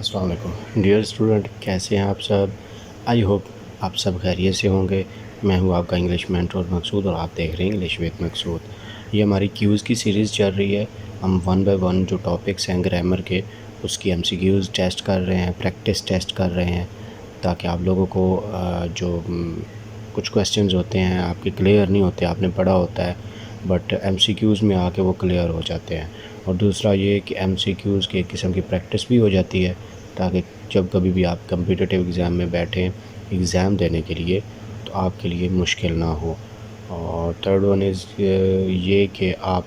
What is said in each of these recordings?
अस्सलाम वालेकुम dear student, कैसे हैं आप सब। आई होप आप सब खैरियत से होंगे। मैं हूं आपका इंग्लिश मेंटर मकसूद और आप देख रहे हैं इंग्लिश विद मकसूद। ये हमारी क्यूज़ की सीरीज़ चल रही है। हम वन बाय वन जो टॉपिक्स हैं ग्रामर के उसकी एमसीक्यूज़ टेस्ट कर रहे हैं, प्रैक्टिस टेस्ट कर रहे हैं, ताकि आप लोगों को कुछ क्वेश्चंस होते हैं आपके क्लियर नहीं होते, आपने पढ़ा होता है बट एमसीक्यूज़ में आके वो क्लियर हो जाते हैं। और दूसरा ये कि एमसीक्यूज़ की एक किस्म की प्रैक्टिस भी हो जाती है, ताकि जब कभी भी आप कम्पिटिटिव एग्ज़ाम में बैठें एग्ज़ाम देने के लिए तो आपके लिए मुश्किल ना हो। और थर्ड वन इज़ ये कि आप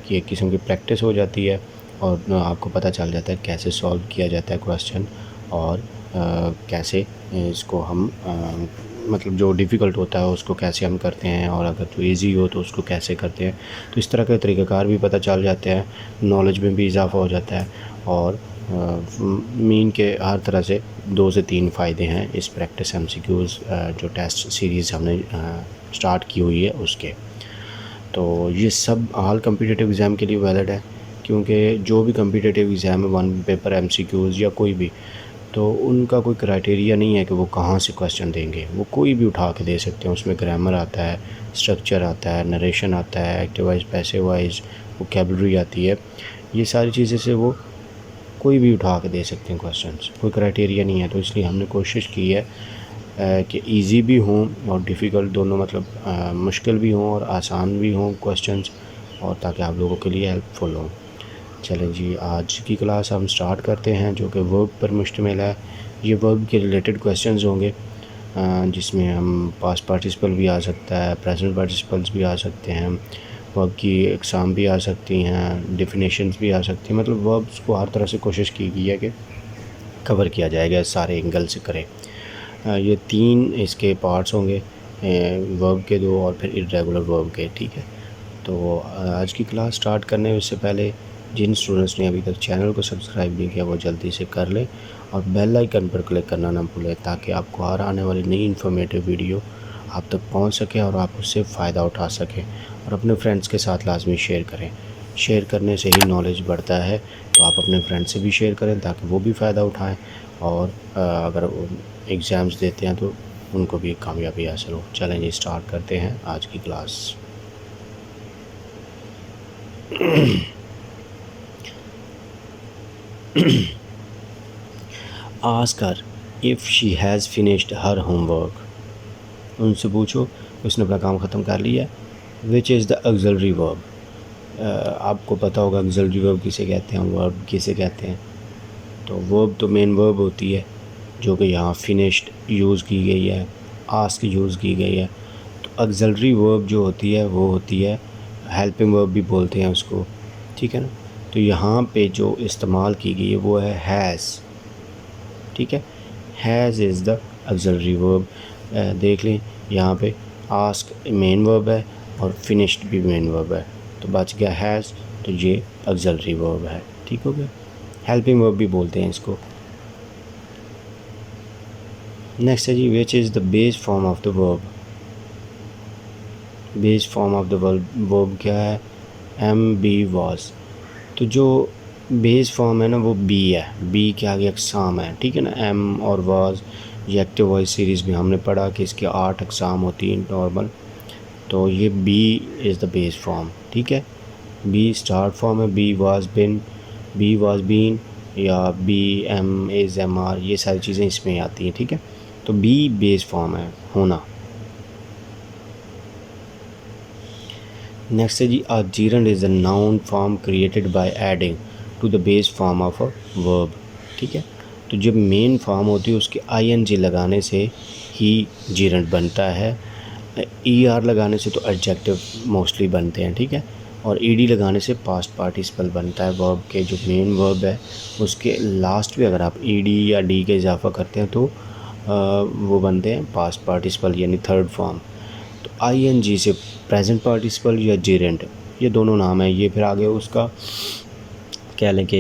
की एक किस्म की प्रैक्टिस हो जाती है और आपको पता चल जाता है कैसे सॉल्व किया जाता है क्वेश्चन, और कैसे इसको हम मतलब जो डिफ़िकल्ट होता है उसको कैसे हम करते हैं, और अगर जो इजी हो तो उसको कैसे करते हैं। तो इस तरह के तरीक़ाकार भी पता चल जाते हैं, नॉलेज में भी इजाफ़ा हो जाता है। और मीन के हर तरह से 2 से 3 फ़ायदे हैं इस प्रैक्टिस एमसीक्यूज़ जो टेस्ट सीरीज़ हमने स्टार्ट की हुई है उसके। तो ये सब ऑल कम्पिटिटिव एग्ज़ाम के लिए वैलिड है, क्योंकि जो भी कम्पिटिटिव एग्ज़ाम है वन पेपर एमसीक्यूज़ या कोई भी, तो उनका कोई क्राइटेरिया नहीं है कि वो कहाँ से क्वेश्चन देंगे। वो कोई भी उठा के दे सकते हैं। उसमें ग्रामर आता है, स्ट्रक्चर आता है, नरेशन आता है, active voice passive wise vocabulary आती है। ये सारी चीज़ें से वो कोई भी उठा के दे सकते हैं क्वेश्चंस, कोई क्राइटेरिया नहीं है। तो इसलिए हमने कोशिश की है कि इजी भी हों और डिफ़िकल्ट दोनों, मतलब मुश्किल भी हों और आसान भी हों क्वेश्चंस, और ताकि आप लोगों के लिए हेल्पफुल हों। चलें जी, आज की क्लास हम स्टार्ट करते हैं, जो कि वर्ब पर मुश्तमिल है। ये वर्ब के रिलेटेड क्वेश्चंस होंगे, जिसमें हम पास्ट पार्टिसिपल भी आ सकता है, प्रेजेंट पार्टिसिपल्स भी आ सकते हैं, वर्ब की एग्ज़ाम भी आ सकती हैं, डेफिनेशंस भी आ सकती हैं। मतलब वर्ब्स को हर तरह से कोशिश की गई है कि कवर किया जाएगा, सारे एंगल से करें। ये 3 इसके पार्ट्स होंगे, वर्ब के 2 और फिर इर्रेगुलर वर्ब के। ठीक है, तो आज की क्लास स्टार्ट करने से पहले जिन स्टूडेंट्स ने अभी तक चैनल को सब्सक्राइब नहीं किया वो जल्दी से कर लें और बेल आइकन पर क्लिक करना ना भूलें, ताकि आपको हर आने वाली नई इन्फॉर्मेटिव वीडियो आप तक पहुंच सके और आप उससे फ़ायदा उठा सकें। और अपने फ्रेंड्स के साथ लाजमी शेयर करें। शेयर करने से ही नॉलेज बढ़ता है, तो आप अपने फ्रेंड्स से भी शेयर करें ताकि वो भी फ़ायदा उठाएँ, और अगर एग्ज़ाम्स देते हैं तो उनको भी कामयाबी हासिल हो। चलें जी, स्टार्ट करते हैं आज की class. Ask her if she has finished her homework. उनसे पूछो उसने अपना काम ख़त्म कर लिया। Which is the auxiliary verb? आपको पता होगा auxiliary verb किसे कहते हैं, verb किसे कहते हैं। तो verb तो मेन verb होती है, जो कि यहाँ finished यूज़ की गई है, ask यूज़ की गई है। तो auxiliary verb जो होती है वो होती है helping verb भी बोलते हैं उसको, ठीक है ना। तो यहाँ पे जो इस्तेमाल की गई है वो है हैज़। ठीक है, has is the auxiliary verb. देख लें यहाँ पे आस्क मेन वर्ब है और फिनिश्ड भी मेन वर्ब है, तो बच गया हैज़, तो ये ऑक्सिलरी वर्ब है। ठीक हो गया। हेल्पिंग वर्ब भी बोलते हैं इसको। नेक्स्ट है जी, which is the base form of the verb. Base form of the verb क्या है? Am be was. तो जो बेस फॉर्म है ना वो बी है, बी के आगे अक़साम है। ठीक है ना, एम और वाज, ये एक्टिव वॉइस सीरीज़ में हमने पढ़ा कि इसके 8 अक़साम होती हैं नॉर्मल। तो ये be is the base form. ठीक है, बी स्टार्ट फॉर्म है, be was been, be was been, या be am is am are, ये सारी चीज़ें इसमें आती हैं। ठीक है, तो बी बेस फॉर्म है, होना। नेक्स्ट है जी, a gerund is a noun form created by adding to the base form of a verb. ठीक है, तो जब मेन फॉर्म होती है उसके ing लगाने से ही जीरंड बनता है। er लगाने से तो एडजेक्टिव मोस्टली बनते हैं। ठीक है, और ed लगाने से पास्ट पार्टिसिपल बनता है। वर्ब के जो मेन वर्ब है उसके लास्ट पे अगर आप ed या d का इजाफा करते हैं तो वो बनते हैं पास्ट पार्टिसिपल, यानी थर्ड फॉर्म। तो ing से प्रेजेंट पार्टिसिपल या जेरेंट, ये दोनों नाम है। ये फिर आगे उसका कह लें कि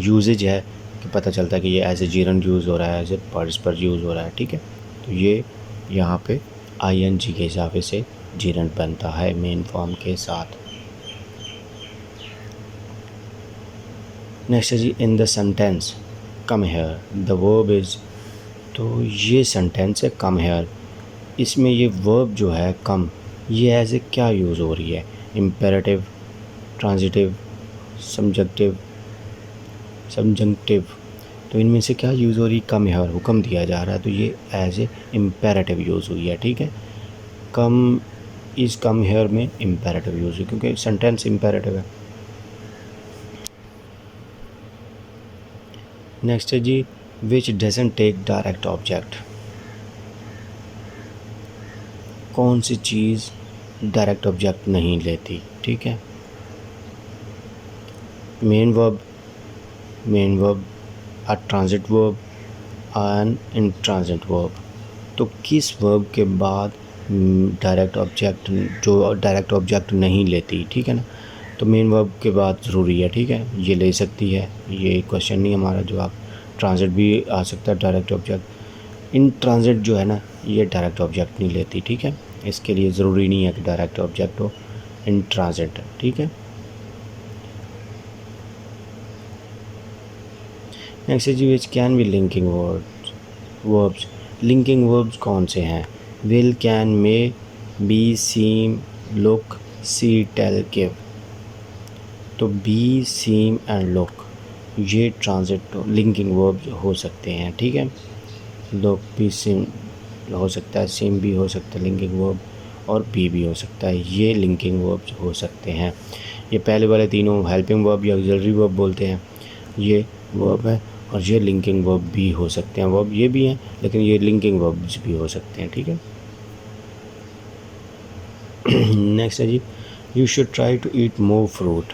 यूजेज है कि पता चलता है कि ये एज ए जेरेंट यूज़ हो रहा है, एज ए पार्टिसिपल यूज़ हो रहा है। ठीक है, तो ये यहाँ पे ing के हिसाब से जेरेंट बनता है मेन फॉर्म के साथ। नेक्स्ट है जी, in the sentence come here, the verb is, तो ये सेंटेंस है कम हेयर। इसमें ये वर्ब जो है कम, ये एज ए क्या यूज़ हो रही है, इम्पेरेटिव, ट्रांजिटिव, सबजंक्टिव। तो इनमें से क्या यूज़ हो रही है, कम हेयर, हुक्म दिया जा रहा है, तो ये एज ए इम्पेरेटिव यूज़ हुई है। ठीक है, कम इज़ कम हेयर में इम्पेरेटिव यूज़ हुई क्योंकि सेंटेंस इम्पेरेटिव है। नेक्स्ट है जी, which doesn't take direct object. कौन सी चीज़ डायरेक्ट ऑब्जेक्ट नहीं लेती। ठीक है, main verb, a transit verb, an intransit verb. तो किस वर्ब के बाद डायरेक्ट ऑब्जेक्ट, जो डायरेक्ट ऑब्जेक्ट नहीं लेती, ठीक है ना, तो मेन वर्ब के बाद ज़रूरी है। ठीक है, ये ले सकती है, ये क्वेश्चन नहीं हमारा जवाब। ट्रांजिट भी आ सकता है डायरेक्ट ऑब्जेक्ट। इन ट्रांजिट जो है ना, ये डायरेक्ट ऑब्जेक्ट नहीं लेती। ठीक है, इसके लिए ज़रूरी नहीं है कि डायरेक्ट ऑब्जेक्ट हो, इन ट्रांजिट। ठीक है, next G, which can be linking verbs. Linking verbs कौन से हैं, will, can, may, be, seem, look, see, tell, give. तो बी, सीम एंड लुक ये ट्रांजिट लिंकिंग वर्ब्स हो सकते हैं। ठीक है, लुक भी सीम हो सकता है, सीम भी हो सकता है लिंकिंग वर्ब, और बी हो सकता है, ये लिंकिंग वर्ब्स हो सकते हैं। ये पहले वाले तीनों हेल्पिंग वर्ब या ऑक्सिलरी वर्ब बोलते हैं, ये वर्ब है, और ये लिंकिंग वर्ब भी हो सकते हैं। वर्ब ये भी हैं, लेकिन ये लिंकिंग वर्ब्स भी हो सकते हैं। ठीक है, नेक्स्ट है जी, you should try to eat more fruit,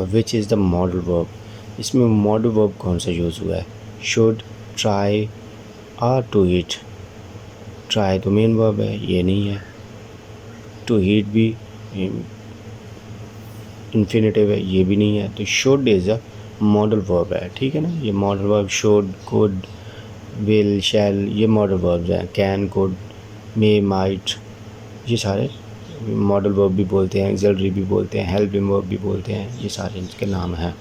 which is the modal verb. इसमें मॉडल वर्ब कौन सा यूज़ हुआ है, should, try, or to eat. Try तो मेन वर्ब है, ये नहीं है। टू ईट भी इन्फिनेटिव है, ये भी नहीं है। तो should is a modal verb है। ठीक है ना, ये modal verb should, could, will, shall, ये मॉडल वर्ब्स हैं। कैन, कुड, मे, माइट, ये सारे मॉडल वर्ब भी बोलते हैं, ऑक्सिलरी भी बोलते हैं, हेल्पिंग वर्ब भी बोलते हैं, ये सारे इनके नाम हैं।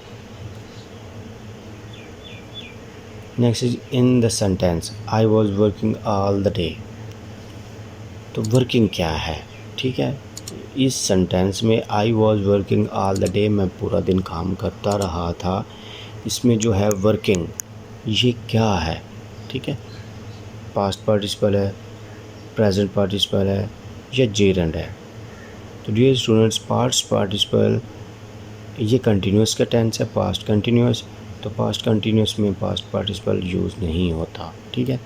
Next is in the sentence I was working all the day. तो वर्किंग क्या है, ठीक है, इस सेंटेंस में I was working all the day, मैं पूरा दिन काम करता रहा था। इसमें जो है वर्किंग, ये क्या है, ठीक है, पास्ट पार्टिसिपल है, प्रेजेंट पार्टिसिपल है, या जेरेंड है। तो डियर स्टूडेंट्स, पास्ट पार्टिसिपल ये कंटिन्यूस का टेंस है, पास्ट कंटिन्यूस। तो पास्ट कंटिन्यूस में पास्ट पार्टिसिपल यूज़ नहीं होता। ठीक है,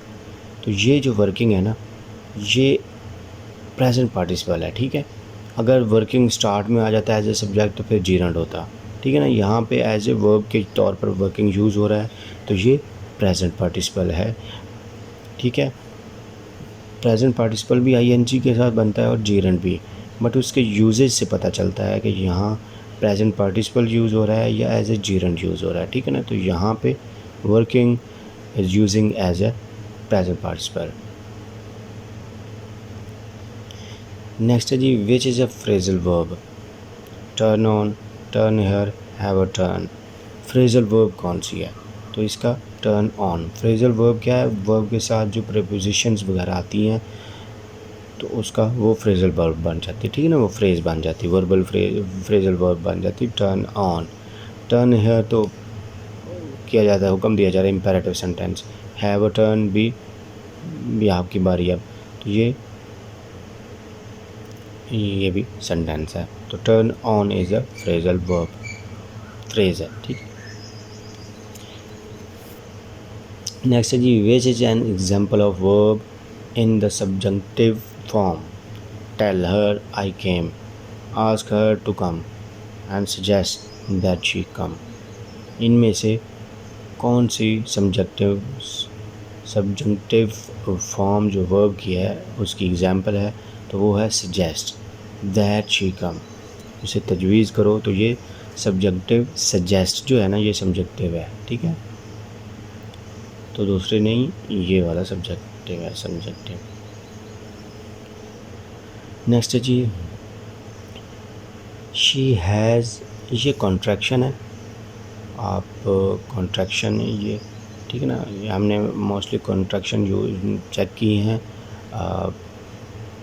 तो ये जो वर्किंग है ना, ये प्रेजेंट पार्टिसिपल है। ठीक है, अगर वर्किंग स्टार्ट में आ जाता है एज ए सब्जेक्ट तो फिर जीरेंड होता। ठीक है ना, यहाँ पे एज ए वर्ब के तौर पर वर्किंग यूज़ हो रहा है, तो ये प्रेजेंट पार्टिसिपल है। ठीक है, प्रेजेंट पार्टिसिपल भी आईएनजी के साथ बनता है और जीरेंड भी, बट उसके यूजेज से पता चलता है कि यहाँ प्रेजेंट पार्टिसिपल यूज़ हो रहा है या एज ए जीरेंड यूज़ हो रहा है। ठीक है ना, तो यहाँ पे working is using as a present participle. Next है जी, which is a phrasal verb, turn on, turn here, have a turn. Phrasal verb कौन सी है, तो इसका टर्न ऑन। फ्रेजल वर्ब क्या है, वर्ब के साथ जो प्रीपोजिशंस वगैरह आती हैं तो उसका वो फ्रेजल वर्ब बन जाती है। ठीक है ना, वो फ्रेज बन जाती है, वर्बल फ्रेजल वर्ब बन जाती है। टर्न ऑन, टर्न हेयर तो किया जाता है, हुक्म दिया जा रहा है, imperative sentence. Have a turn भी आपकी बारी अब, तो ये भी सेंटेंस है। तो turn on is a phrasal verb, phrase है। ठीक है, नेक्स्ट है जी, which is an example of verb in the subjunctive form, tell her I came, ask her to come, and suggest that she come. इनमें से कौन सी subjunctive form जो वर्ब की है उसकी एग्जाम्पल है, तो वो है सजेस्ट दैट शी कम। इसे तजवीज़ करो, तो ये सब्जेक्टिव, सजेस्ट जो है ना ये सब्जेक्टिव है। ठीक है, तो दूसरे नहीं, ये वाला सब्जेक्टिव है, सब्जेक्टिव। नेक्स्ट है जी, शी हैज़, ये कॉन्ट्रैक्शन है, आप कॉन्ट्रैक्शन ये, ठीक है ना, ये हमने मोस्टली कॉन्ट्रैक्शन चेक की हैं।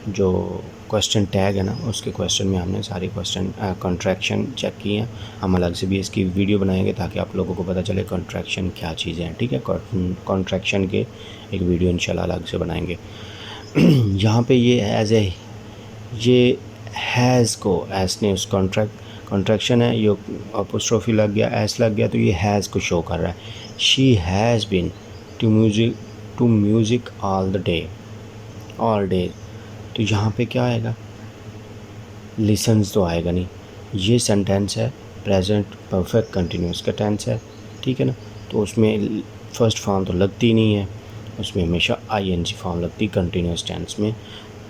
जो क्वेश्चन टैग है ना, उसके क्वेश्चन में हमने सारे क्वेश्चन कॉन्ट्रैक्शन चेक किए हैं। हम अलग से भी इसकी वीडियो बनाएंगे ताकि आप लोगों को पता चले कॉन्ट्रैक्शन क्या चीज़ें हैं, ठीक है। कॉन्ट्रैक्शन के एक वीडियो इंशाल्लाह अलग से बनाएंगे। यहाँ पे ये एज ए, ये हैज़ को एस ने उस कॉन्ट्रैक्शन है, ये अपोस्ट्रोफी लग गया, एस लग गया, तो ये हैज़ को शो कर रहा है। She has been to music all the day, all day. तो यहाँ पे क्या आएगा, लिसन्स तो आएगा नहीं। ये सेंटेंस है प्रेजेंट परफेक्ट कंटिन्यूस का टेंस है, ठीक है ना, तो उसमें फर्स्ट फॉर्म तो लगती नहीं है, उसमें हमेशा आईएनजी फॉर्म लगती कंटिन्यूस टेंस में।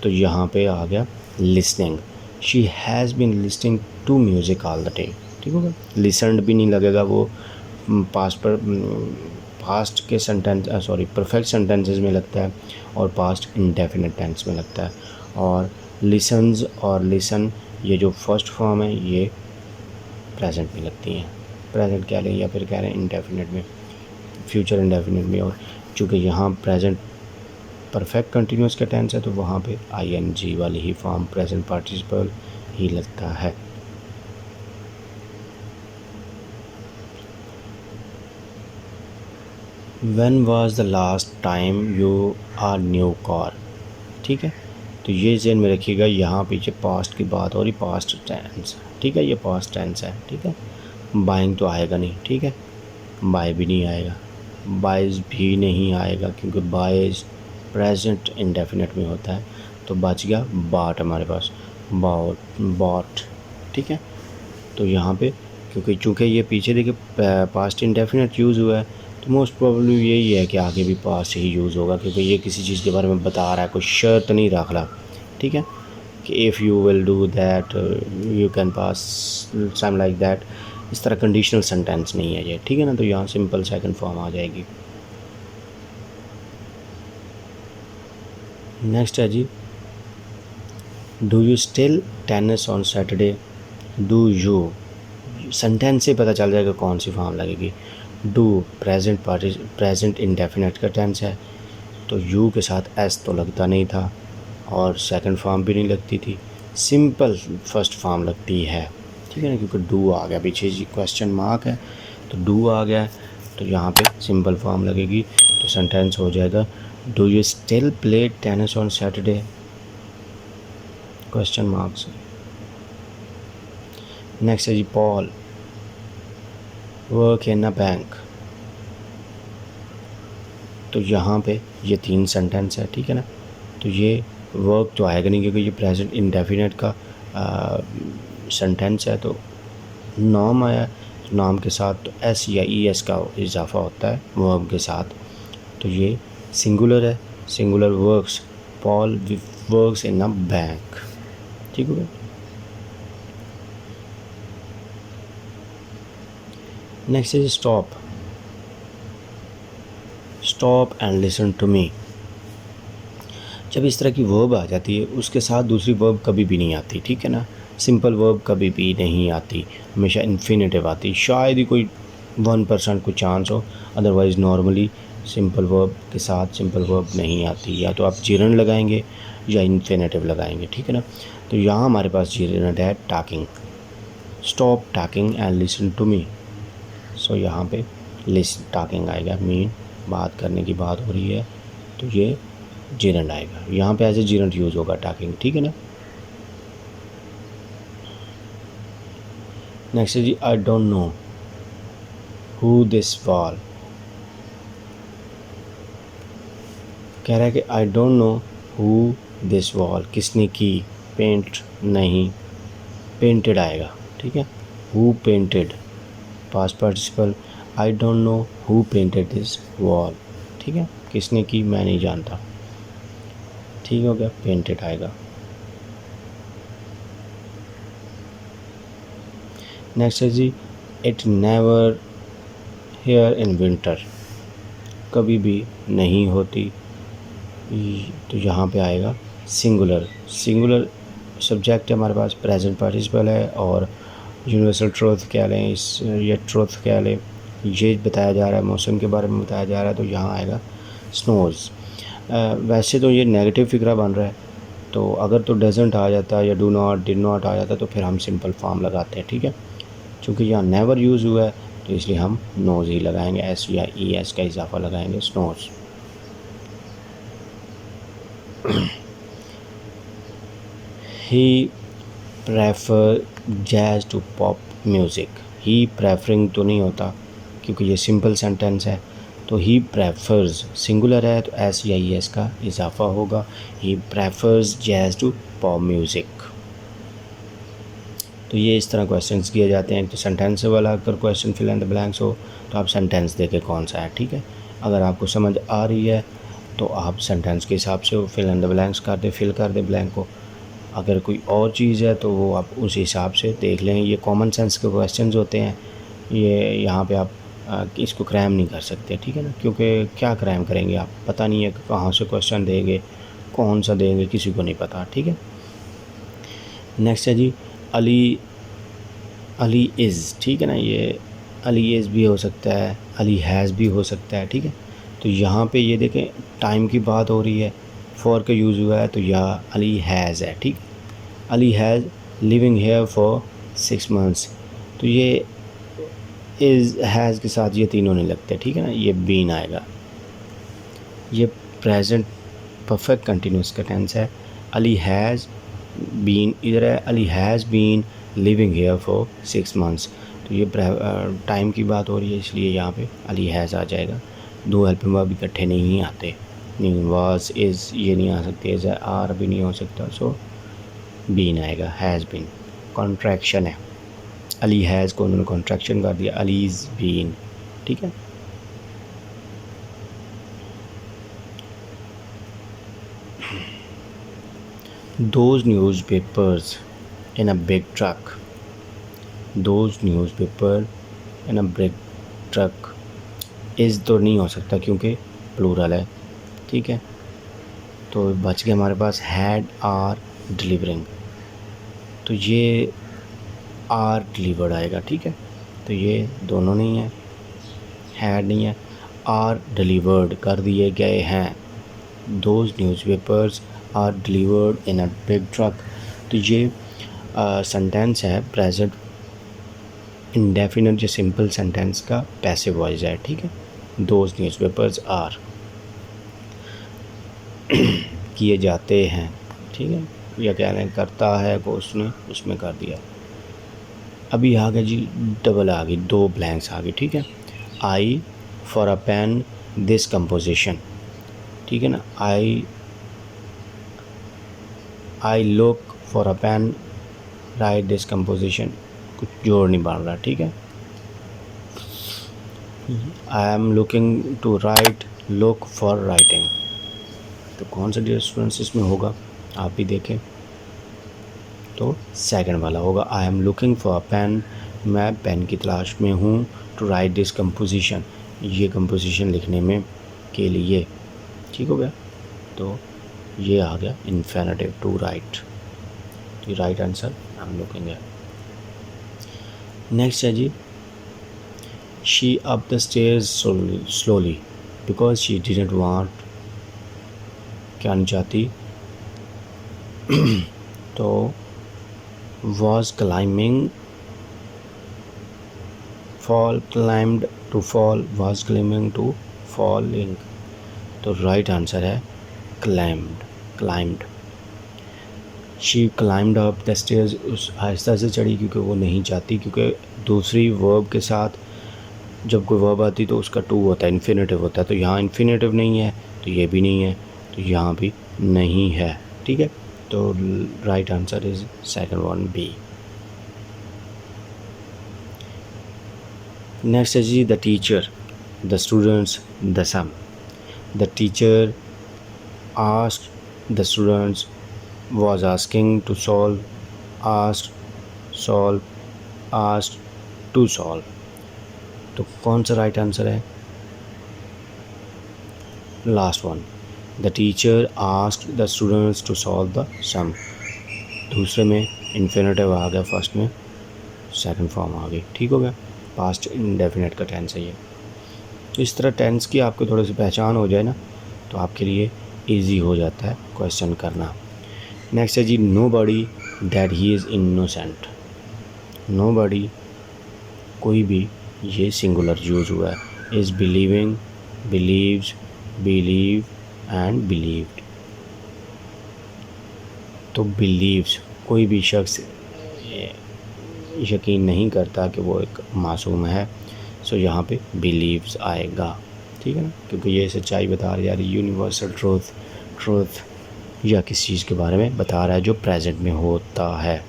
तो यहाँ पे आ गया listening. She has been listening to music all the day, ठीक होगा। लिसनड भी नहीं लगेगा, वो पास्ट के सेंटेंस परफेक्ट सेंटेंसेस में लगता है और पास्ट इंडेफिनिट टेंस में लगता है। और लिसन्स और लिसन, ये जो फर्स्ट फॉर्म है ये प्रेजेंट में लगती हैं, प्रेजेंट कह लें या फिर कह रहे हैं इंडेफिनिट में, फ्यूचर इंडेफिनिट में। और चूँकि यहाँ प्रेजेंट परफेक्ट कंटिन्यूस का टेंस है तो वहाँ पे आईएनजी वाली ही फॉर्म प्रेजेंट पार्टिसिपल ही लगता है। When was the last time you a new car, ठीक है। तो ये ज़हन में रखिएगा, यहाँ पीछे पास्ट की बात हो रही, पास्ट टेंस, ठीक है, ये पास्ट टेंस है, ठीक है। बाइंग तो आएगा नहीं, ठीक है, बाय भी नहीं आएगा, बाइज भी नहीं आएगा क्योंकि बाइज प्रेजेंट इंडेफिनिट में होता है। तो बच गया बाट हमारे पास, बॉट, ठीक है। तो यहाँ पे क्योंकि चूँकि ये पीछे देखिए पास्ट इंडेफिनिट यूज़ हुआ है, तो मोस्ट प्रोबेबली यही है कि आगे भी पास्ट ही यूज़ होगा, क्योंकि ये किसी चीज़ के बारे में बता रहा है, कोई शर्त नहीं रख रहा, ठीक है, कि if you will do that you can pass, some like that. इस तरह कंडीशनल सेंटेंस नहीं है ये, ठीक है ना। तो यहाँ सिंपल सेकंड फॉर्म आ जाएगी। नेक्स्ट है जी, do you still tennis on Saturday. Do you, sentence से पता चल जाएगा कौन सी फॉर्म लगेगी। डू प्रेजेंट इंडेफिनिट का टेंस है, तो यू के साथ एस तो लगता नहीं था और सेकंड फॉर्म भी नहीं लगती थी, सिंपल फर्स्ट फॉर्म लगती है, ठीक है ना, क्योंकि डू आ गया पीछे जी, क्वेश्चन मार्क है तो डू आ गया, तो यहाँ पे सिंपल फॉर्म लगेगी। तो सेंटेंस हो जाएगा, do you still play tennis on Saturday, question mark से। नेक्स्ट है जी, Paul work in a bank. तो यहाँ पे ये 3 सेंटेंस है, ठीक है ना। तो ये वर्क तो आएगा नहीं क्योंकि ये प्रेजेंट इंडेफिनिट का सेंटेंस है। तो नाम आया, तो नाम के साथ तो एस या ई एस का इजाफा होता है वर्ब के साथ, तो ये सिंगुलर है, singular works, Paul works in a bank, ठीक है। Next is stop, stop and listen to me. जब इस तरह की वर्ब आ जाती है उसके साथ दूसरी वर्ब कभी भी नहीं आती, ठीक है ना। सिंपल वर्ब कभी भी नहीं आती, हमेशा इन्फिनेटिव आती, शायद ही कोई 1% कोई चांस हो, अदरवाइज़ नॉर्मली सिंपल वर्ब के साथ सिंपल वर्ब नहीं आती, या तो आप जिरन लगाएंगे या इन्फिनेटिव लगाएंगे, ठीक है ना। तो यहाँ हमारे पास जिरन है talking, stop talking and listen to me. So यहाँ पे लिसन टॉकिंग आएगा, मीन बात करने की बात हो रही है, तो ये जिरंड आएगा, यहाँ पे एज ए जिरंड यूज़ होगा टॉकिंग, ठीक है ना। नेक्स्ट है जी, I don't know who this wall. कह रहा है कि I don't know who this wall, किसने की, पेंट नहीं, पेंटेड आएगा, ठीक है। Who painted, past participle, I don't know who painted this wall, ठीक है, किसने की मैं नहीं जानता, ठीक हो गया, पेंटेड आएगा। नेक्स्ट है जी, it never here in winter, कभी भी नहीं होती, तो यहाँ पे आएगा सिंगुलर, सिंगुलर सब्जेक्ट है हमारे पास, प्रेजेंट पार्टिसिपल है, और यूनिवर्सल ट्रूथ कह लें इस, या ट्रूथ कह लें, ये बताया जा रहा है, मौसम के बारे में बताया जा रहा है, तो यहाँ आएगा स्नोज़। वैसे तो ये नेगेटिव फिक्रा बन रहा है, तो अगर तो डजंट आ जाता या डू नॉट, डिड नॉट आ जाता तो फिर हम सिंपल फॉर्म लगाते हैं, ठीक है। चूँकि यहाँ नेवर यूज़ हुआ है तो इसलिए हम नोज़ ही लगाएंगे, एस या ई एस का इजाफा लगाएंगे, snows. He prefer jazz to pop music. He preferring तो नहीं होता क्योंकि ये सिंपल सेंटेंस है, तो ही प्रेफर्स सिंगुलर है तो एस या ई एस का इजाफा होगा। He prefers jazz to pop music. तो ये इस तरह क्वेश्चंस किए जाते हैं। तो सेंटेंस वाला अगर question fill in the blanks हो तो आप सेंटेंस देखें कौन सा है, ठीक है। अगर आपको समझ आ रही है तो आप सेंटेंस के हिसाब से फिल इन द ब्लैंक्स कर दे, फिल कर दे ब्लैंक को। अगर कोई और चीज़ है तो वो आप उस हिसाब से देख लें। ये कॉमन सेंस के क्वेश्चंस होते हैं, ये यहाँ पे आप इसको क्रैम नहीं कर सकते, ठीक है ना, क्योंकि क्या क्रैम करेंगे आप, पता नहीं है कहाँ से क्वेश्चन देंगे, कौन सा देंगे, किसी को नहीं पता, ठीक है। नेक्स्ट है जी अली, अली इज़, ठीक है ना, ये अली इज़ भी हो सकता है, अली हैज़ भी हो सकता है, ठीक है। तो यहाँ पे ये देखें टाइम की बात हो रही है, फॉर का यूज़ हुआ है तो यहाँ अली हैज़ है, ठीक। Ali has living here for 6 months, तो ये इज़ हैज़ के साथ ये तीनों नहीं लगते, ठीक है ना, ये बीन आएगा। ये प्रेजेंट परफेक्ट कंटिन्यूस का टेंस है। अली हैज़ बीन इधर है, Ali has been living here for 6 months, तो ये टाइम की बात हो रही है इसलिए यहाँ पे अली हैज़ आ जाएगा। दो हेल्पिंग वर्ब इकट्ठे नहीं आते, नहीं वाज इज़ ये नहीं आ सकते, इज़ आर भी नहीं हो सकता, सो बीन आएगा, हैज़ बीन। कॉन्ट्रैक्शन है, अली हैज़ को उन्होंने कॉन्ट्रैक्शन कर दिया, अलीज़ बीन, ठीक है। Those newspapers in a big truck. Those newspaper in a big truck. Is तो नहीं हो सकता क्योंकि प्लूरल है, ठीक है। तो बच गया हमारे पास हैड, आर, डिलीवरिंग, तो ये आर डिलीवर्ड आएगा, ठीक है। तो ये दोनों नहीं है, हैड नहीं है, आर डिलीवर्ड कर दिए गए हैं। Those newspapers are delivered in a big truck, तो ये सेंटेंस है प्रेजेंट इंडेफिनिट, जो सिंपल सेंटेंस का पैसिव वॉइस है, ठीक है। Those newspapers are किए जाते हैं, ठीक है, या कह रहे हैं करता है को उसने उसमें कर दिया। अभी आ गया जी डबल आ गई, दो ब्लैंक्स आ गई, ठीक है। I for a pen this composition, ठीक है ना, I look for a pen write this composition, कुछ जोड़ नहीं बन रहा, ठीक है। I am looking to write, look for writing, तो कौन सा डियर स्टूडेंट्स इसमें होगा आप भी देखें, तो सेकंड वाला होगा। I am looking for a pen, मैं पेन की तलाश में हूँ, टू राइट दिस कंपोजिशन, ये कंपोजिशन लिखने में के लिए, ठीक हो गया। तो ये आ गया इन्फिनिटिव, टू राइट, तो right answer I am looking है। नेक्स्ट है जी she up the stairs slowly because she didn't want, क्या नहीं चाहती, तो was climbing, fall, climbed to fall, was climbing to falling, तो राइट आंसर है climbed। She climbed up the stairs, उस आहिस्ता से चढ़ी क्योंकि वो नहीं चाहती, क्योंकि दूसरी वर्ब के साथ जब कोई वर्ब आती तो उसका टू होता है, इन्फिनेटिव होता है, तो यहाँ इन्फिनेटिव नहीं है तो ये भी नहीं है, तो यहाँ भी नहीं है, ठीक है। तो right answer is second one, B. Next है जी the teacher, the students, the sum. The teacher asked the students, was asking to solve, asked, solve, asked to solve, तो कौन सा राइट आंसर है, last one. The teacher asked the students to solve the sum, दूसरे में infinitive आ गया, first में second form आ गई, ठीक हो गया। पास्ट इंडेफिनेट का टेंस है ये। तो इस तरह टेंस की आपको थोड़ी सी पहचान हो जाए ना तो आपके लिए इजी हो जाता है क्वेश्चन करना। नेक्स्ट है जी nobody that he is innocent. Nobody कोई भी, ये सिंगुलर यूज़ हुआ है। Is believing, believes, believe and believed. तो बिलीव्स कोई भी शख्स यकीन नहीं करता कि वो एक मासूम है, सो यहाँ पे बिलीव्स आएगा, ठीक है ना, क्योंकि ये सच्चाई बता रही है, यूनिवर्सल ट्रूथ या किस चीज़ के बारे में बता रहा है जो प्रेजेंट में होता है,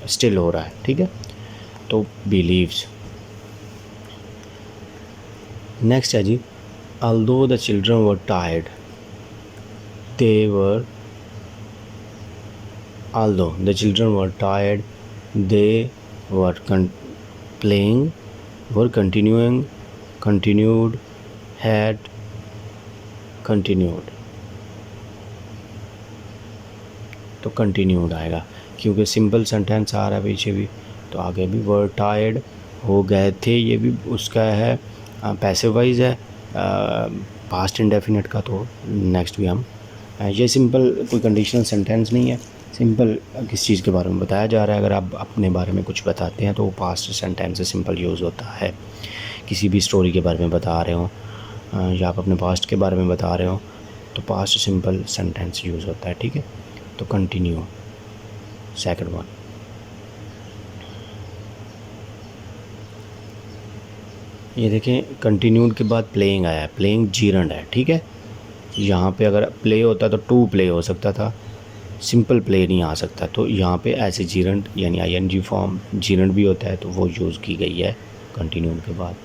स्टिल हो रहा है, ठीक है, तो बिलीव्स। नेक्स्ट है जी although the children were tired they were although the children were tired they were playing, were continued, had continued। तो कंटिन्यूड आएगा क्योंकि सिंपल सेंटेंस आ रहा है पीछे भी, तो आगे भी वर टायर्ड हो गए थे, ये भी उसका है पैसिव वाइज है पास्ट इंडेफिनेट का। तो नेक्स्ट भी हम ये सिंपल कोई कंडीशनल सेंटेंस नहीं है, सिंपल किस चीज़ के बारे में बताया जा रहा है। अगर आप अपने बारे में कुछ बताते हैं तो वो पास्ट सेंटेंस से सिंपल यूज़ होता है। किसी भी स्टोरी के बारे में बता रहे हो या आप अपने पास्ट के बारे में बता रहे हो तो पास्ट सिंपल सेंटेंस यूज़ होता है, ठीक है। तो कंटिन्यू सेकंड वन। ये देखें कंटिन्यूड के बाद प्लेइंग आया है, प्लेइंग जीरंड है, ठीक है। यहाँ पे अगर प्ले होता तो टू प्ले हो सकता था, सिंपल प्ले नहीं आ सकता, तो यहाँ पे ऐसे जीरंड यानी आईएनजी फॉर्म जीरंड भी होता है तो वो यूज़ की गई है कंटिन्यूड के बाद।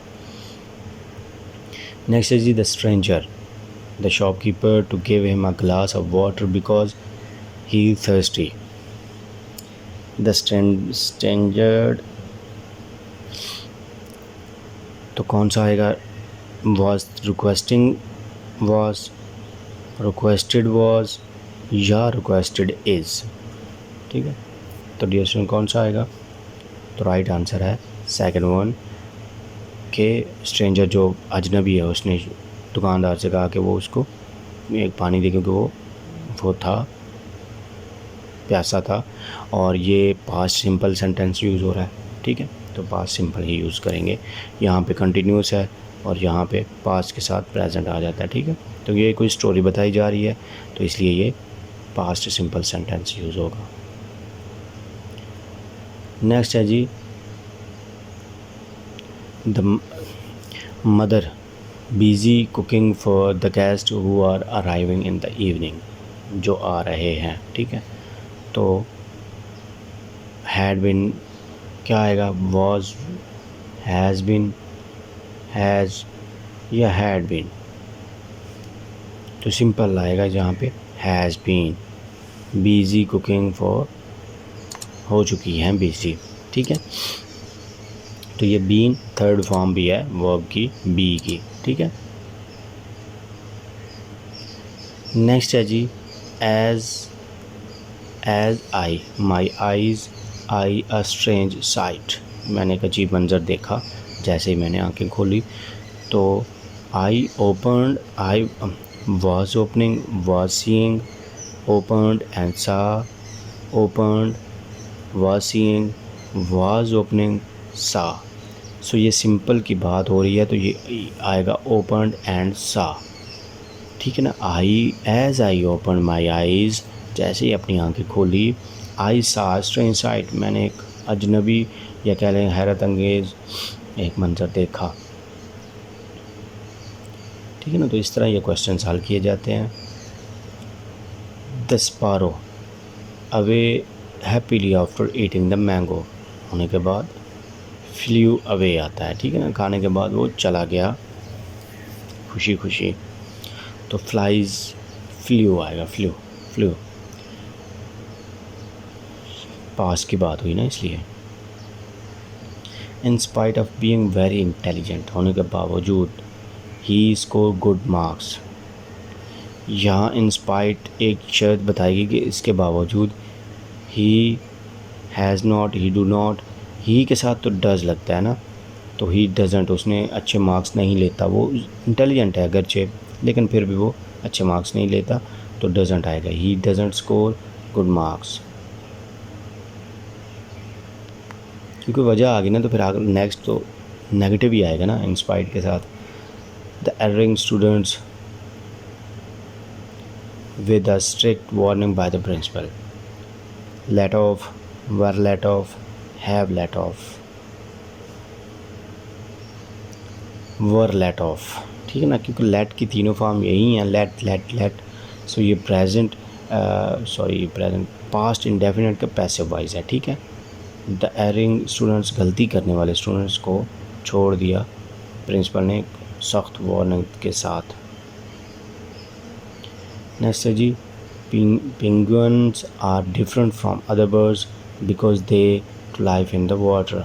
नेक्स्ट है जी the stranger the shopkeeper to give him a glass of water because he thirsty। the stranger तो कौन सा आएगा, was requesting, was requested, was या requested is, ठीक है। तो डियर स्टूडेंट कौन सा आएगा, तो राइट आंसर है सेकंड वन के स्ट्रेंजर जो अजनबी है उसने दुकानदार से कहा कि वो उसको एक पानी दे क्योंकि वो था प्यासा था, और ये पास्ट सिंपल सेंटेंस यूज़ हो रहा है, ठीक है, तो पास्ट सिंपल ही यूज़ करेंगे। यहाँ पे कंटिन्यूस है और यहाँ पे पास्ट के साथ प्रेजेंट आ जाता है, ठीक है। तो ये कोई स्टोरी बताई जा रही है तो इसलिए ये पास्ट सिंपल सेंटेंस यूज़ होगा। नेक्स्ट है जी the mother busy cooking for the guest who are arriving in the evening, जो आ रहे हैं, ठीक है। तो हैड बिन क्या आएगा, वॉज, हैज़ बिन, हैज़ या हैड बिन, तो सिंपल आएगा जहाँ पे has been. Busy cooking for हो चुकी हैं बिजी, ठीक है, तो ये बीन थर्ड फॉर्म भी है वर्ब की बी की, ठीक है। नेक्स्ट है जी as I my eyes I a strange sight, मैंने एक अजीब मंज़र देखा जैसे ही मैंने आंखें खोली। तो I opened, I was opening, was seeing, opened and saw, opened, was seeing, was opening, saw। सो ये सिंपल की बात हो रही है तो ये आएगा opened and saw, ठीक है ना। I as I open my eyes, जैसे ही अपनी आंखें खोली, आई saw स्ट्रेंज साइट, मैंने एक अजनबी या कह लें हैरत अंगेज़ एक मंजर देखा, ठीक है ना। तो इस तरह ये क्वेश्चन हल किए जाते हैं। The sparrow away happily after eating the mango, होने के बाद फ्लू अवे आता है, ठीक है ना, खाने के बाद वो चला गया खुशी खुशी, तो फ्लाइज फ्लू आएगा, फ्लू पास की बात हुई ना इसलिए। In spite of being very intelligent, होने के बावजूद ही स्कोर गुड मार्क्स, यहाँ इन स्पाइट एक शर्त बताएगी कि इसके बावजूद, he has not, he do not, he के साथ तो डज लगता है ना, तो ही डजेंट, उसने अच्छे मार्क्स नहीं लेता, वो इंटेलिजेंट है अगरचे लेकिन फिर भी वो अच्छे मार्क्स नहीं लेता, तो डजेंट आएगा, he doesn't score good marks, क्योंकि वजह आ गई ना, तो फिर आगे नेक्स्ट तो नेगेटिव ही आएगा ना इंस्पायर्ड के साथ। The erring students with a strict warning by the principal, let off, were let off, have let off, were let off, ठीक है ना, क्योंकि let की तीनों फॉर्म यही हैं, let, सो ये प्रेजेंट प्रेजेंट पास्ट इंडेफिनिट का पैसिव वॉइस है, ठीक है। द एरिंग स्टूडेंट्स, गलती करने वाले स्टूडेंट्स को छोड़ दिया प्रिंसिपल ने सख्त वार्निंग के साथ। नेक्स्ट है जी, penguins are different from other birds because they live in the water.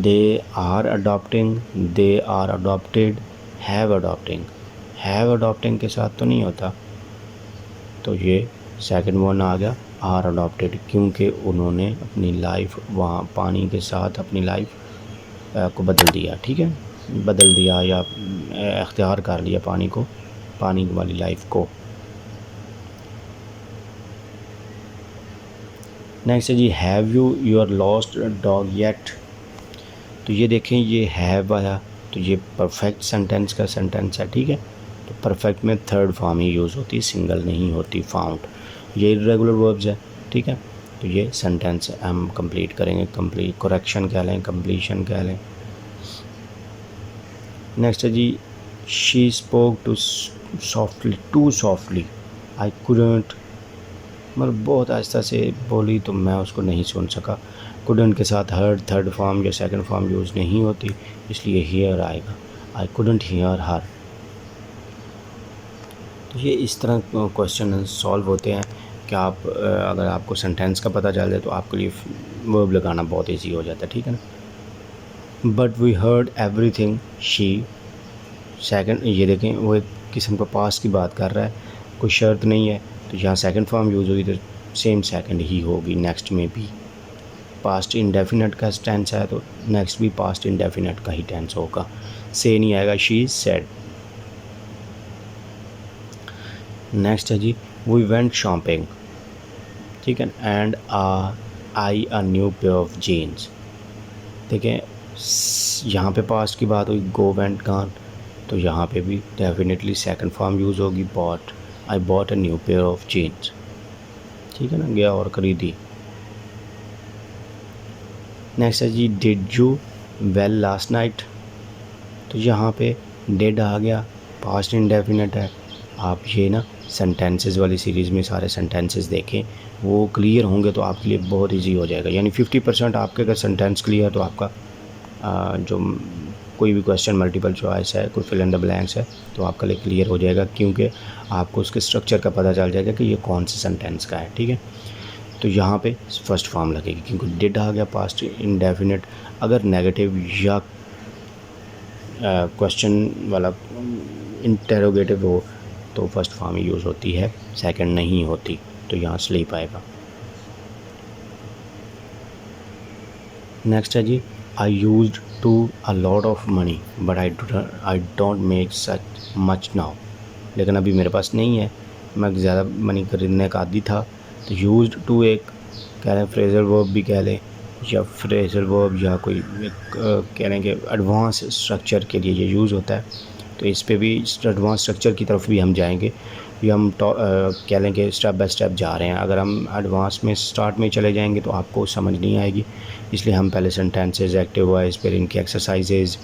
They are adopting, they are adopted, have adopting, have adopting के साथ तो नहीं होता, तो ये सेकंड वन आ गया आर अडॉप्टेड, क्योंकि उन्होंने अपनी लाइफ वहाँ पानी के साथ अपनी लाइफ को बदल दिया, ठीक है, बदल दिया या इख्तियार कर लिया पानी को, पानी वाली लाइफ को। नेक्स्ट है जी, have you your lost dog yet, तो ये देखें ये हैव आया, तो ये परफेक्ट सेंटेंस का सेंटेंस है, ठीक है, तो परफेक्ट में थर्ड फॉर्म ही यूज़ होती, सिंगल नहीं होती, फाउंड, ये इर्रेगुलर वर्ब्स है, ठीक है, तो ये सेंटेंस हम कंप्लीट करेंगे, कंप्लीट करेक्शन कह लें, कंप्लीशन कह लें। नेक्स्ट है जी, she spoke too softly I couldn't, मतलब बहुत आहिस्ता से बोली तो मैं उसको नहीं सुन सका, कुडंट के साथ हर थर्ड फॉर्म या सेकंड फॉर्म यूज़ नहीं होती, इसलिए हियर आएगा, आई कुडंट हियर हर। तो ये इस तरह क्वेश्चन सॉल्व होते हैं कि आप अगर आपको सेंटेंस का पता चल जाए तो आपके लिए वर्ब लगाना बहुत ईजी हो जाता है, ठीक है ना। But we heard everything she, second, ये देखें वो एक किस्म का पास्ट की बात कर रहा है, कोई शर्त नहीं है, तो यहाँ सेकंड फॉर्म यूज़ होगी तो सेम सेकंड ही होगी, नेक्स्ट में भी पास्ट इंडेफिनिट का टेंस है तो नेक्स्ट भी पास्ट इंडेफिनिट का ही टेंस होगा, से नहीं आएगा, शी सेड। नेक्स्ट है जी, वी वेंट शॉपिंग, ठीक है, and I a new pair of jeans, देखें यहाँ पे पास्ट की बात हुई, गो वेंट गॉन, तो यहाँ पे भी डेफिनेटली सेकंड फॉर्म यूज़ होगी, bought, I bought a new pair of jeans, ठीक है ना, गया और खरीदी। नेक्स्ट है जी, did you well last night, तो यहाँ पे डिड आ गया, पास्ट इंडेफिनिट है, आप ये ना सेंटेंसेस वाली सीरीज़ में सारे सेंटेंसेस देखें, वो क्लियर होंगे तो आपके लिए बहुत इजी हो जाएगा, यानी 50% आपके अगर सेंटेंस क्लियर तो आपका जो कोई भी क्वेश्चन मल्टीपल चॉइस है, कोई फिल इन द ब्लैंक्स है, तो आपके लिए क्लियर हो जाएगा, क्योंकि आपको उसके स्ट्रक्चर का पता चल जाएगा कि ये कौन से सेंटेंस का है, ठीक है। तो यहाँ पे फर्स्ट फॉर्म लगेगी, क्योंकि डिड आ गया पास्ट इंडेफिनिट, अगर नेगेटिव या क्वेश्चन वाला इंटेरोगेटिव हो तो फर्स्ट फॉर्म ही यूज़ होती है, सेकंड नहीं होती, तो यहाँ स्लीप आएगा। नेक्स्ट है जी, I used to a lot of money but I don't make such much now, लेकिन अभी मेरे पास नहीं है, मैं ज़्यादा मनी खरीदने का आदी था, तो यूज्ड टू एक कह लें फ्रेजल वर्ब भी कह लें, या फ्रेजल वर्ब या कोई कह लें कि एडवांस स्ट्रक्चर के लिए ये यूज़ होता है, तो इस पे भी एडवांस स्ट्रक्चर की तरफ भी हम जाएंगे, ये हम कह लें कि स्टेप बाय स्टेप जा रहे हैं, अगर हम एडवांस में स्टार्ट में चले जाएंगे तो आपको समझ नहीं आएगी, इसलिए हम पहले सेंटेंसेस, एक्टिव वॉइस, फिर इनकी एक्सरसाइजेज़,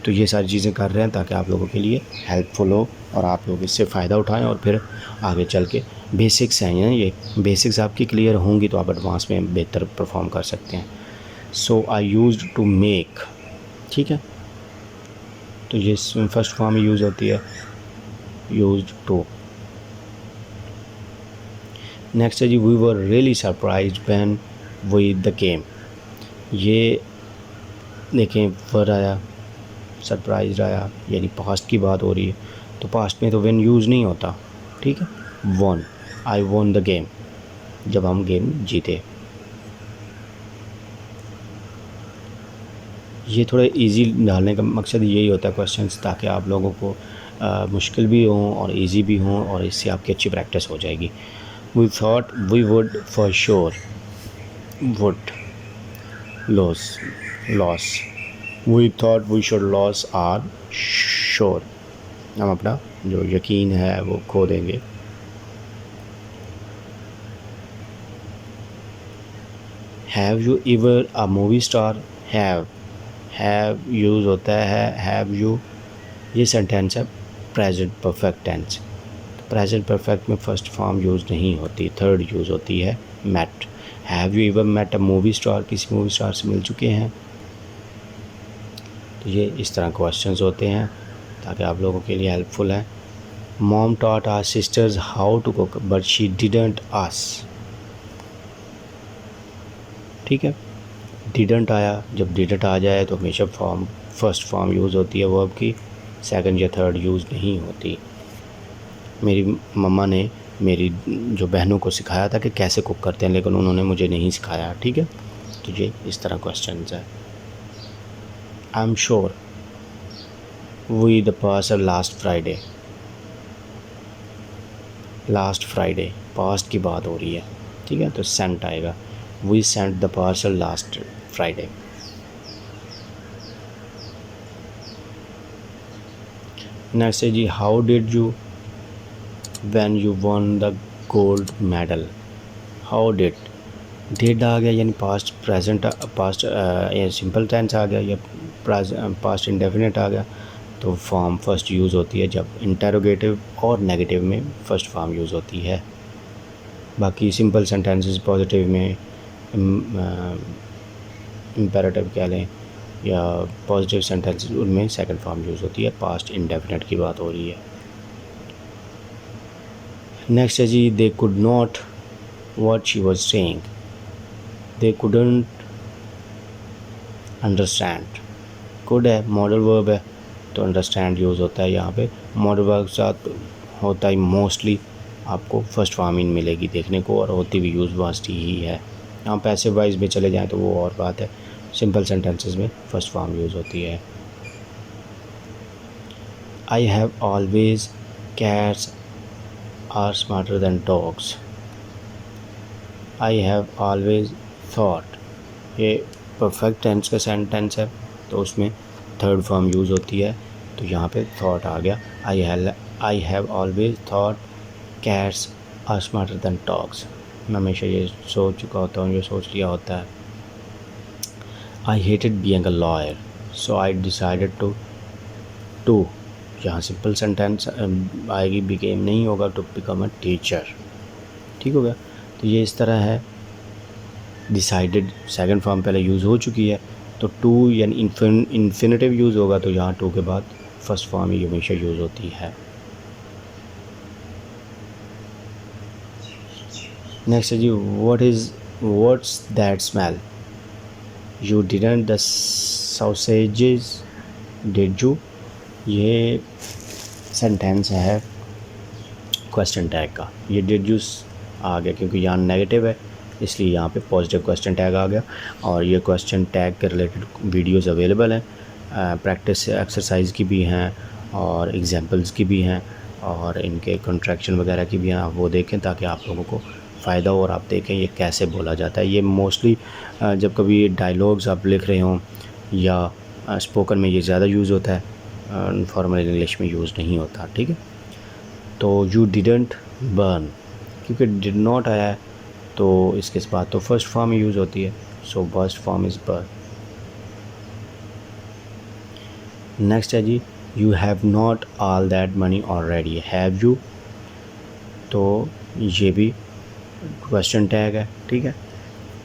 तो ये सारी चीज़ें कर रहे हैं ताकि आप लोगों के लिए हेल्पफुल हो और आप लोग इससे फ़ायदा उठाएं और फिर आगे चल के बेसिक्स हैं ये बेसिक्स आपकी क्लियर होंगी तो आप एडवांस में बेहतर परफॉर्म कर सकते हैं। सो आई यूज्ड टू मेक, ठीक है, तो ये फर्स्ट फॉर्म यूज़ होती है, यूज्ड टू। नेक्स्ट है जी, we were really surprised when we the game, ये देखें वर आया, सरप्राइज आया, यानी पास्ट की बात हो रही है, तो पास्ट में तो व्हेन यूज़ नहीं होता, ठीक है, one, I won the game, जब हम गेम जीते। ये थोड़े इजी डालने का मकसद यही होता है क्वेश्चंस, ताकि आप लोगों को मुश्किल भी हों और इजी भी हों, और इससे आपकी अच्छी प्रैक्टिस हो जाएगी। We thought we would for sure, would lose, we thought we should lose are sure, हम अपना जो यकीन है वो खो देंगे। Have you ever a movie star, have use होता है हैव यू, ये सेंटेंस है present perfect tense. Present perfect में फर्स्ट फॉर्म यूज़ नहीं होती, थर्ड यूज़ होती है met. Have you ever met a movie star, किसी मूवी स्टार से मिल चुके हैं। तो ये इस तरह क्वेश्चंस होते हैं ताकि आप लोगों के लिए हेल्पफुल है। Mom taught our sisters how to cook but she didn't ask, ठीक है। डिडंट आया, जब डिडंट आ जाए तो हमेशा फर्स्ट फॉर्म यूज़ होती है वर्ब की, सेकंड या थर्ड यूज़ नहीं होती। मेरी मम्मा ने मेरी जो बहनों को सिखाया था कि कैसे कुक करते हैं, लेकिन उन्होंने मुझे नहीं सिखाया, ठीक है। तो ये इस तरह क्वेश्चन है। I am sure we the parcel last Friday, last Friday past की बात हो रही है, ठीक है। तो सेंट आएगा, we sent the parcel last Friday. Next है जी, how did you when you won the gold medal, how did आ गया यानी past present past simple tense आ गया, या पास्ट इंडेफिनिट आ गया, तो फॉर्म फर्स्ट यूज़ होती है जब इंटेरोगेटिव और नेगेटिव में फर्स्ट फॉर्म यूज़ होती है। बाकी सिंपल सेंटेंसेस पॉजिटिव में इम्पेरेटिव कह लें या पॉजिटिव सेंटेंसेस, उनमें सेकंड फॉर्म यूज़ होती है, पास्ट इंडेफिनिट की बात हो रही है। नेक्स्ट है जी, they could not what she was saying, they couldn't understand. Could है मॉडल वर्ब है, तो अंडरस्टैंड यूज़ होता है यहाँ पे। मॉडल वर्ब के साथ होता है मोस्टली आपको फर्स्ट फॉर्म ही मिलेगी देखने को, और होती भी यूज़ वास्टी ही है। यहाँ पैसिव वाइज में चले जाएं तो वो और बात है, सिंपल सेंटेंसेस में फर्स्ट फॉर्म यूज़ होती है। I have always cats are smarter than dogs, I have always thought, ये परफेक्ट टेंस का सेंटेंस है, तो उसमें थर्ड फॉर्म यूज़ होती है, तो यहाँ पे थॉट आ गया। I have always thought cats are smarter than dogs, मैं हमेशा ये सोच चुका होता हूँ, ये सोच लिया होता है। I hated being a lawyer so I decided to यहाँ सिंपल सेंटेंस आएगी, बिकेम नहीं होगा, टू बिकम अ टीचर, ठीक हो गया। तो ये इस तरह है। डिसाइडेड सेकंड फॉर्म पहले यूज़ हो चुकी है, तो टू यानी इन्फिनेटिव यूज़ होगा, तो यहाँ टू के बाद फर्स्ट फॉर्म ही हमेशा यूज़ होती है। नेक्स्ट है जी, what's that smell, you didn't the sausages did you, ये सेंटेंस है क्वेश्चन टैग का। ये डिड यू आ गया क्योंकि यहाँ नेगेटिव है, इसलिए यहाँ पे पॉजिटिव क्वेश्चन टैग आ गया। और ये क्वेश्चन टैग के रिलेटेड वीडियोस अवेलेबल हैं, प्रैक्टिस एक्सरसाइज की भी हैं और एग्जांपल्स की भी हैं, और इनके कंट्रैक्शन वगैरह की भी हैं, आप वो देखें ताकि आप लोगों को फ़ायदा हो और आप देखें ये कैसे बोला जाता है। ये मोस्टली जब कभी डायलॉग्स आप लिख रहे हों या स्पोकन में ये ज़्यादा यूज़ होता है, फॉर्मल इंग्लिश में यूज़ नहीं होता, ठीक है। तो यू डिडंट बर्न, क्योंकि डिड नॉट आया है तो इसके बाद तो फर्स्ट फॉर्म यूज़ होती है, so first form is burn. Next है जी, you have not all that money already, have you, तो ये भी क्वेश्चन टैग है, ठीक है।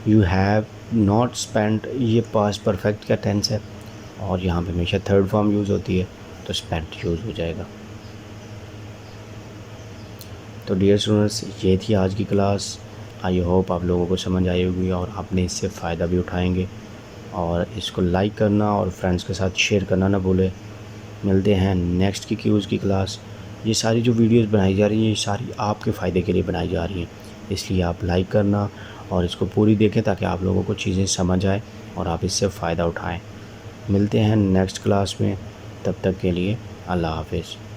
यू हैव नॉट स्पेंट, ये पास्ट परफेक्ट का टेंस है और यहाँ पे हमेशा थर्ड फॉर्म यूज़ होती है, तो स्पेंट यूज़ हो जाएगा। तो डियर स्टूडेंट्स, ये थी आज की क्लास। आई होप आप लोगों को समझ आई होगी और आपने इससे फ़ायदा भी उठाएंगे, और इसको लाइक करना और फ्रेंड्स के साथ शेयर करना ना भूलें। मिलते हैं नेक्स्ट की क्यूज़ की क्लास। ये सारी जो वीडियोस बनाई जा रही हैं, ये सारी आपके फ़ायदे के लिए बनाई जा रही हैं, इसलिए आप लाइक करना और इसको पूरी देखें ताकि आप लोगों को चीज़ें समझ आए और आप इससे फ़ायदा उठाएं। मिलते हैं नेक्स्ट क्लास में, तब तक के लिए अल्लाह हाफिज़।